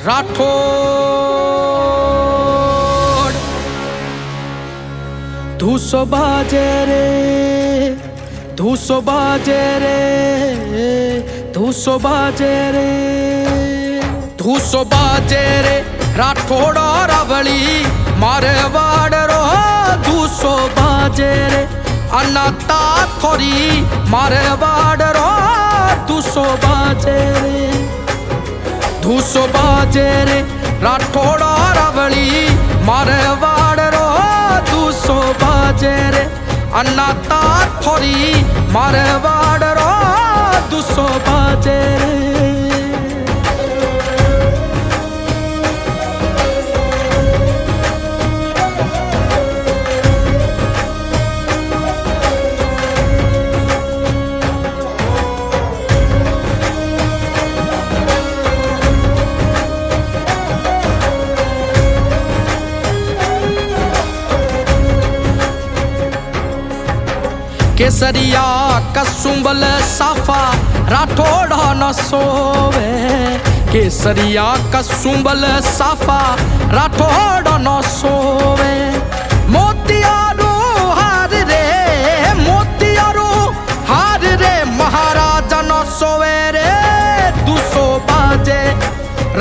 राठौड़। 200 बाजे रे 200 बाजे रे 200 बाजे रे 200 बाजे रे राठौड़ रावली मारे वाड़रो 200 बाजे रे अन्नाता थोरी मारे वाड़रो 200 बाजे रे 200 बाजे रे राठौड़ रावली मारे वाड़रो 200 बाजे रे अन्नाता थोरी मारे वाड़रो 200 बाजे रे। केसरिया कसुंबल साफा राठौड़ न सोवे। केसरिया कसुंबल साफा राठौड़ न सोवे। मोतियारो हार रे मोतियारो हार रे महाराजा न सोवे रे 200 बाजे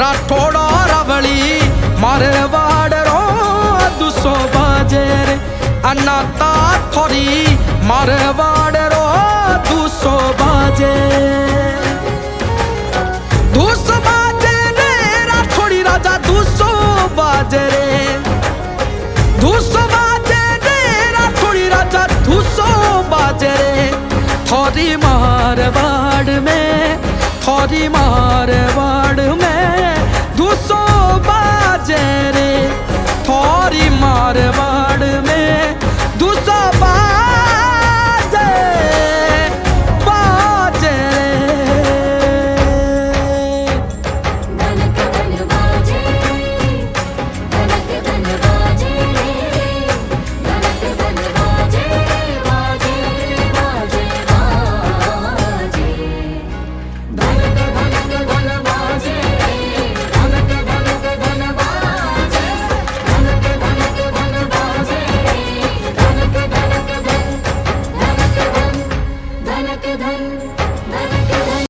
राठौड़ रावली मारे वाड़रो 200 बाजे रे अन्नाता थोरी मारे वाड़रो 200 बाजे 200 बाजे रे राठौड़ी राजा 200 बाजे रे 200 बाजे रे राठौड़ी राजा 200 बाजे रे थोरी मारवाड़ में थोरी मारवाड़